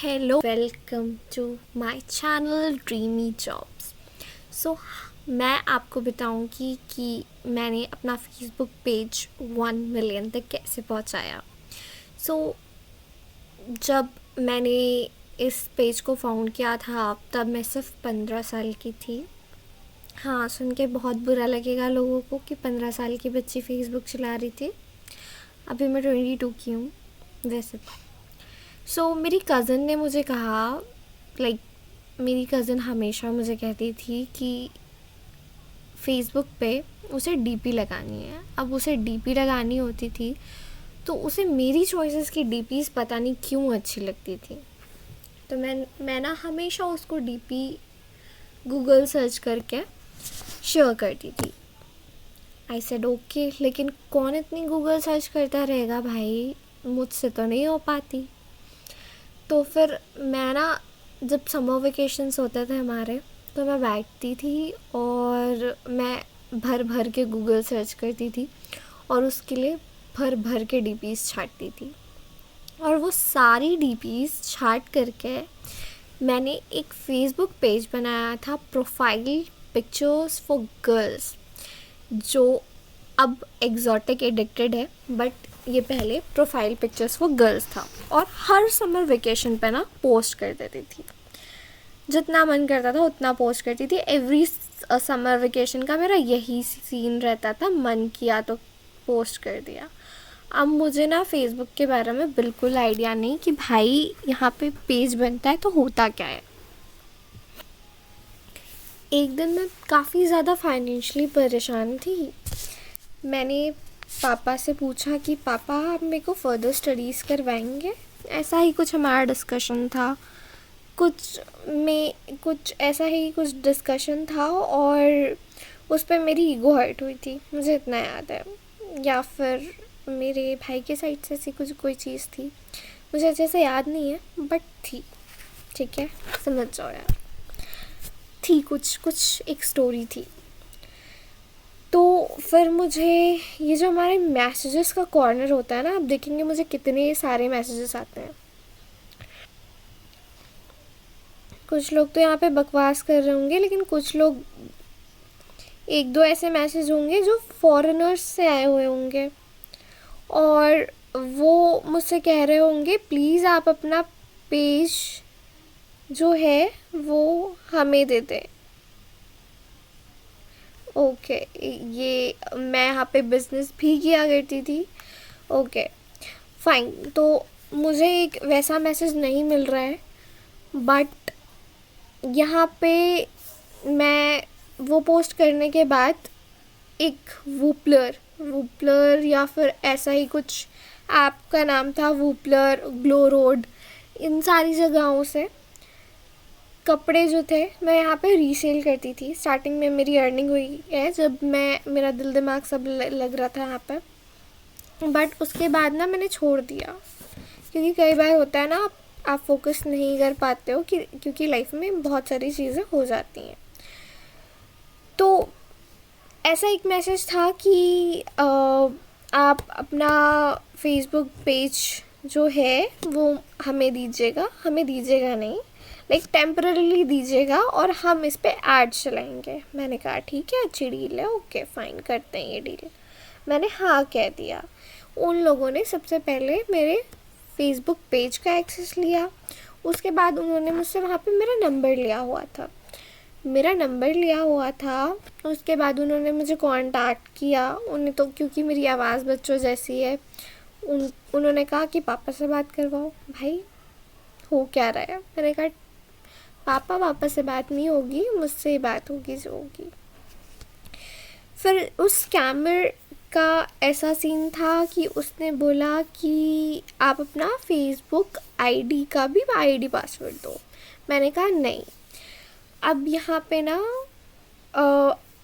Hello, welcome to my channel dreamy jobs. So मैं आपको बताऊंगी कि मैंने अपना फेसबुक पेज 1 मिलियन तक कैसे पहुंचाया। जब मैंने इस पेज को फाउंड किया था तब मैं सिर्फ 15 साल की थी। हाँ, सुन के बहुत बुरा लगेगा लोगों को कि 15 साल की बच्ची फेसबुक चला रही थी। अभी मैं 22 की हूँ वैसे। मेरी कज़न ने मुझे कहा, मेरी कज़न हमेशा मुझे कहती थी कि फ़ेसबुक पे उसे डीपी लगानी है। अब उसे डीपी लगानी होती थी तो उसे मेरी चॉइसेस की डीपीज़ पता नहीं क्यों अच्छी लगती थी। तो मैं ना हमेशा उसको डीपी गूगल सर्च करके शेयर करती थी। आई सेड ओके, लेकिन कौन इतनी गूगल सर्च करता रहेगा भाई, मुझसे तो नहीं हो पाती। तो फिर मैं ना, जब समर वेकेशंस होते थे हमारे, तो मैं बैठती थी और मैं भर भर के गूगल सर्च करती थी और उसके लिए भर भर के डीपीज़ छांटती थी। और वो सारी डीपीज़ छांट करके मैंने एक फ़ेसबुक पेज बनाया था, प्रोफाइल पिक्चर्स फॉर गर्ल्स, जो अब एग्जॉटिक एडिक्टेड है, बट ये पहले प्रोफाइल पिक्चर्स फॉर गर्ल्स था। और हर समर वेकेशन पे ना पोस्ट कर देती थी, जितना मन करता था उतना पोस्ट करती थी। एवरी समर वेकेशन का मेरा यही सीन रहता था, मन किया तो पोस्ट कर दिया। अब मुझे ना फेसबुक के बारे में बिल्कुल आइडिया नहीं कि भाई यहाँ पे पेज बनता है तो होता क्या है। एक दिन मैं काफ़ी ज़्यादा फाइनेंशियली परेशान थी। मैंने पापा से पूछा कि पापा, आप मेरे को फर्दर स्टडीज़ करवाएंगे? ऐसा ही कुछ हमारा डिस्कशन था, कुछ ऐसा ही कुछ डिस्कशन था। और उस पर मेरी ईगो हर्ट हुई थी, मुझे इतना याद है। या फिर मेरे भाई के साइड से ऐसी कोई चीज़ थी, मुझे अच्छे से याद नहीं है, बट थी। ठीक है, समझ जाओ यार, थी कुछ एक स्टोरी थी। तो फिर मुझे ये जो हमारे मैसेजेस का कॉर्नर होता है ना, आप देखेंगे मुझे कितने सारे मैसेजेस आते हैं। कुछ लोग तो यहाँ पे बकवास कर रहे होंगे, लेकिन कुछ लोग, एक दो ऐसे मैसेज होंगे जो फॉरेनर्स से आए हुए होंगे और वो मुझसे कह रहे होंगे प्लीज़ आप अपना पेज जो है वो हमें दे दें। ओके, ये मैं यहाँ पे बिज़नेस भी किया करती थी। ओके फाइन, तो मुझे एक वैसा मैसेज नहीं मिल रहा है, बट यहाँ पे मैं वो पोस्ट करने के बाद एक वूपलर या फिर ऐसा ही कुछ ऐप का नाम था, वूपलर, ग्लो रोड, इन सारी जगहों से कपड़े जो थे मैं यहाँ पे रीसेल करती थी। स्टार्टिंग में मेरी अर्निंग हुई है जब मेरा दिल दिमाग सब लग रहा था यहाँ पे, बट उसके बाद ना मैंने छोड़ दिया, क्योंकि कई बार होता है ना, आप फोकस नहीं कर पाते हो क्योंकि लाइफ में बहुत सारी चीज़ें हो जाती हैं। तो ऐसा एक मैसेज था कि आप अपना फेसबुक पेज जो है वो हमें दीजिएगा नहीं, टेम्पररीली दीजिएगा और हम इस पे ऐड चलाएंगे। मैंने कहा ठीक है, अच्छी डील है, ओके फाइन, करते हैं ये डील। मैंने हाँ कह दिया। उन लोगों ने सबसे पहले मेरे फेसबुक पेज का एक्सेस लिया, उसके बाद उन्होंने मुझसे वहाँ पे मेरा नंबर लिया हुआ था। उसके बाद उन्होंने मुझे कांटेक्ट किया। उन्हें तो, क्योंकि मेरी आवाज़ बच्चों जैसी है, उन्होंने कहा कि पापा से बात करवाओ। भाई हो क्या रहा है? मैंने कहा पापा से बात नहीं होगी, मुझसे ही बात होगी जो होगी। फिर उस स्कैमर का ऐसा सीन था कि उसने बोला कि आप अपना फेसबुक आईडी का भी आईडी पासवर्ड दो। मैंने कहा नहीं। अब यहाँ पे ना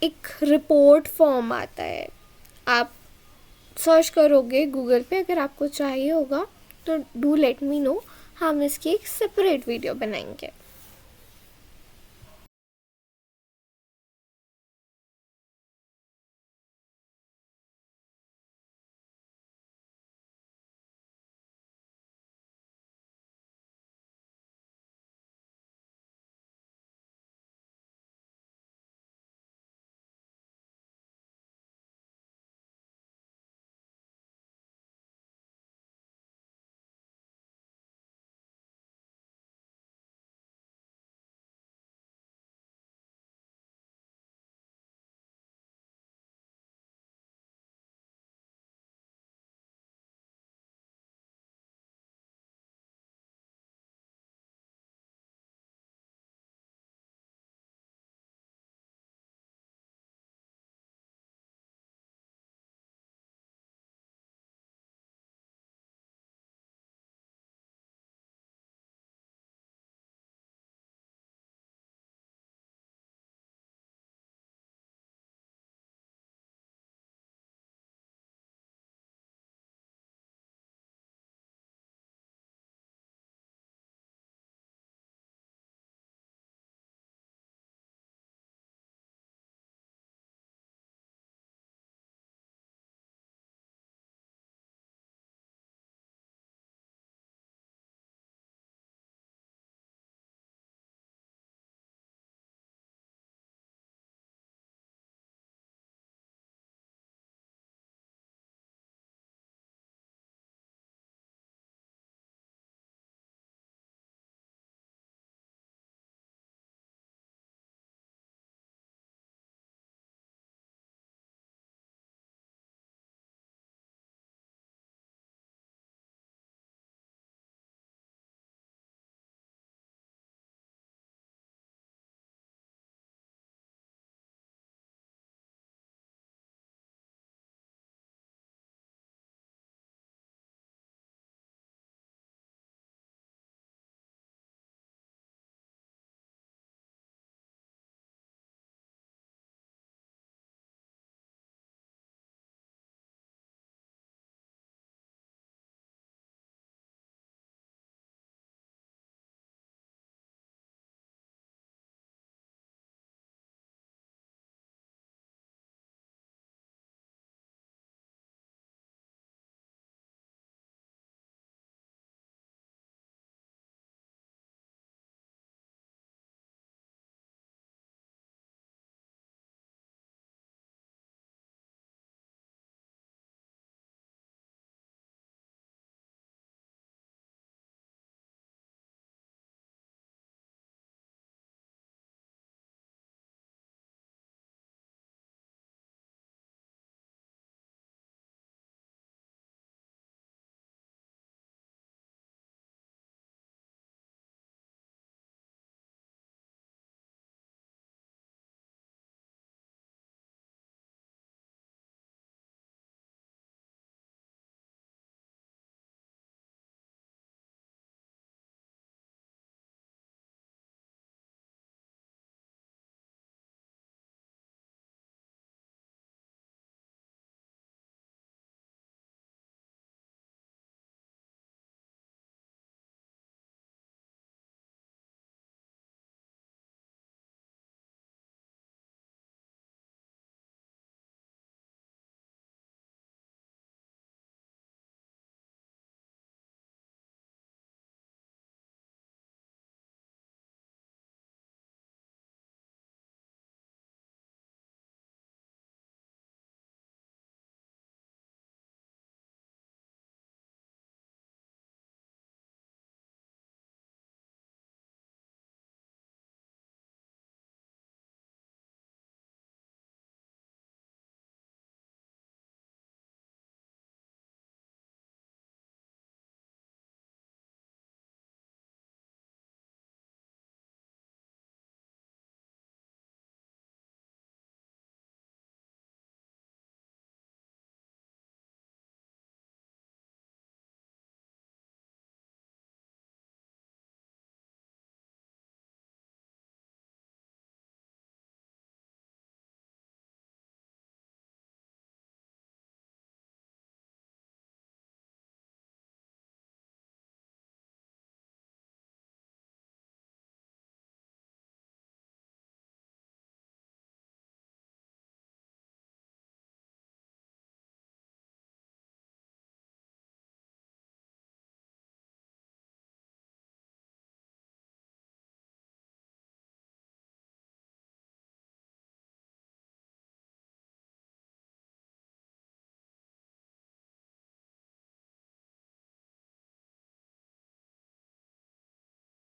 एक रिपोर्ट फॉर्म आता है, आप सर्च करोगे गूगल पे, अगर आपको चाहिए होगा तो डू लेट मी नो, हम इसकी एक सेपरेट वीडियो बनाएंगे।